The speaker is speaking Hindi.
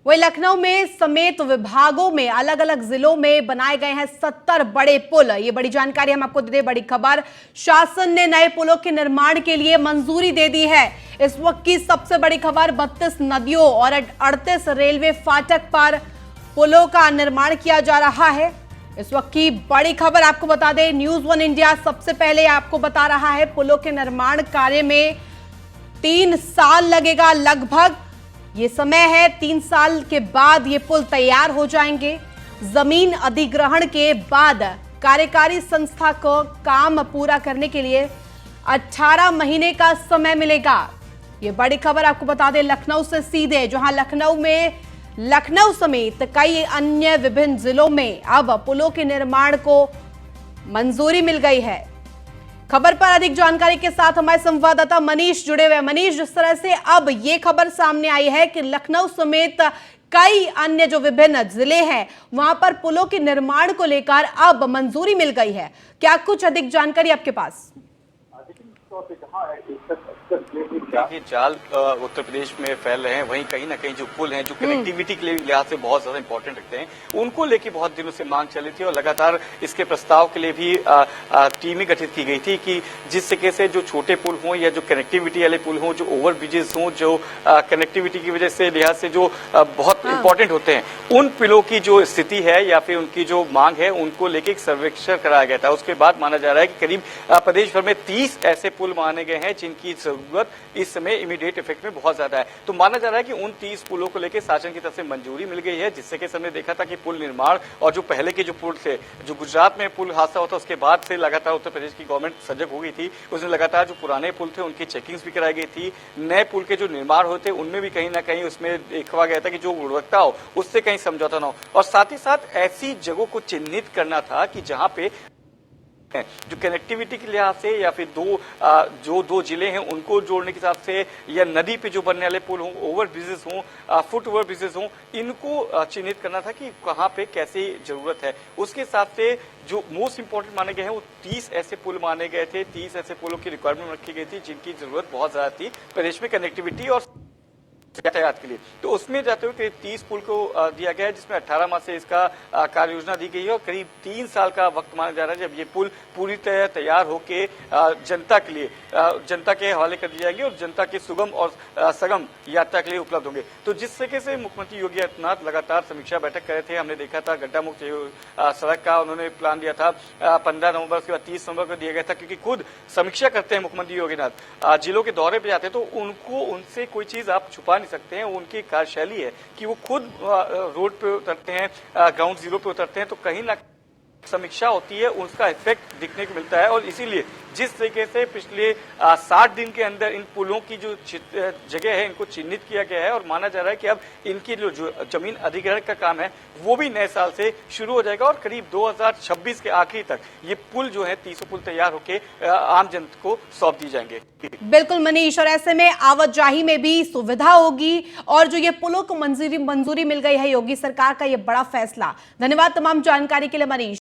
वहीं लखनऊ में समेत विभागों में अलग अलग जिलों में बनाए गए हैं 70 बड़े पुल। ये बड़ी जानकारी हम आपको दे दें, बड़ी खबर। शासन ने नए पुलों के निर्माण के लिए मंजूरी दे दी है। इस वक्त की सबसे बड़ी खबर, 32 नदियों और 38 रेलवे फाटक पर पुलों का निर्माण किया जा रहा है। इस वक्त की बड़ी खबर आपको बता दें, न्यूज वन इंडिया सबसे पहले आपको बता रहा है पुलों के निर्माण कार्य में 3 साल लगेगा लगभग। ये समय है, 3 साल के बाद ये पुल तैयार हो जाएंगे। जमीन अधिग्रहण के बाद कार्यकारी संस्था को काम पूरा करने के लिए 18 महीने का समय मिलेगा। ये बड़ी खबर आपको बता दें लखनऊ से सीधे, जहां लखनऊ समेत कई अन्य विभिन्न जिलों में अब पुलों के निर्माण को मंजूरी मिल गई है। खबर पर अधिक जानकारी के साथ हमारे संवाददाता मनीष जुड़े हुए हैं। मनीष, जिस तरह से अब ये खबर सामने आई है कि लखनऊ समेत कई अन्य जो विभिन्न जिले हैं वहां पर पुलों के निर्माण को लेकर अब मंजूरी मिल गई है, क्या कुछ अधिक जानकारी आपके पास? देखिए, जाल उत्तर प्रदेश में फैल रहे हैं, वहीं कहीं ना कहीं जो पुल हैं, जो कनेक्टिविटी के लिहाज से बहुत ज्यादा इंपॉर्टेंट रखते हैं, उनको लेके बहुत दिनों से मांग चली थी और लगातार इसके प्रस्ताव के लिए भी टीमें गठित की गई थी कि जिस तरीके से जो छोटे पुल हों या जो कनेक्टिविटी वाले पुल हों, जो ओवर ब्रिजेस हों, जो कनेक्टिविटी की वजह से लिहाज से जो बहुत इंपॉर्टेंट होते हैं, उन पुलों की जो स्थिति है या फिर उनकी जो मांग है, उनको लेके एक सर्वेक्षण कराया गया था। उसके बाद माना जा रहा है कि करीब प्रदेश भर में 30 ऐसे पुल माने गए हैं जिनकी जरूरत इस समय इमीडिएट इफेक्ट में बहुत ज्यादा है। तो माना जा रहा है कि उन 30 पुलों को लेकर शासन की तरफ से मंजूरी मिल गई है, जिससे कि हमने देखा था कि पुल निर्माण और जो पहले के जो पुल थे, जो गुजरात में पुल हादसा हुआ था उसके बाद से लगातार उत्तर प्रदेश की गवर्नमेंट सजग हो गई थी। उसमें लगातार जो पुराने पुल थे उनकी चेकिंग्स भी कराई गई थी। नए पुल के जो निर्माण होते उनमें भी कहीं ना कहीं उसमें देखा गया था कि जो गुणवत्ता हो उससे कहीं समझौता ना हो, और साथ ही साथ ऐसी जगहों को चिन्हित करना था कि जहां पे जो कनेक्टिविटी के लिहाज से या फिर जो दो जिले हैं उनको जोड़ने के हिसाब से, या नदी पे जो बनने वाले पुल हों, ओवर ब्रिजेस हों, फुट ओवर ब्रिजेस हों, इनको चिन्हित करना था कि कहां पे कैसी जरूरत है। उसके हिसाब से जो मोस्ट इंपॉर्टेंट माने गए हैं वो 30 ऐसे पुल माने गए थे। 30 ऐसे पुलों की रिक्वायरमेंट रखी गई थी जिनकी जरूरत बहुत ज्यादा थी प्रदेश में कनेक्टिविटी और यातायात के लिए। तो उसमें जाते हुए करीब 30 पुल को दिया गया है, जिसमें 18 माह से इसका कार्य योजना दी गई है और करीब 3 साल का वक्त माना जा रहा है जब ये पुल पूरी तरह तैयार होके जनता के लिए, जनता के हवाले कर दी जाएगी और जनता के सुगम और सगम यात्रा के लिए उपलब्ध होंगे। तो जिस तरीके से मुख्यमंत्री योगी आदित्यनाथ लगातार समीक्षा बैठक कर रहे थे, हमने देखा था गड्ढा मुक्त सड़क का उन्होंने प्लान दिया था 15 नवंबर, उसके बाद 30 नवंबर को दिया गया था, क्योंकि खुद समीक्षा करते हैं मुख्यमंत्री योगीनाथ, जिलों के दौरे पे जाते हैं तो उनसे कोई चीज आप छुपा सकते हैं। उनकी कार्यशैली है कि वो खुद रोड पे उतरते हैं, ग्राउंड जीरो पे उतरते हैं, तो कहीं ना समीक्षा होती है, उसका इफेक्ट दिखने को मिलता है। और इसीलिए जिस तरीके से पिछले 60 दिन के अंदर इन पुलों की जो जगह है इनको चिन्हित किया गया है और माना जा रहा है कि अब इनकी जो जमीन अधिग्रहण का काम है वो भी नए साल से शुरू हो जाएगा और करीब 2026 के आखिरी तक ये पुल जो है 30 पुल तैयार होकर आम जनता को सौंप दी जाएंगे। बिल्कुल मनीष, और ऐसे में आवाजाही में भी सुविधा होगी और जो ये पुलों को मंजूरी मिल गई है, योगी सरकार का ये बड़ा फैसला। धन्यवाद तमाम जानकारी के लिए मनीष।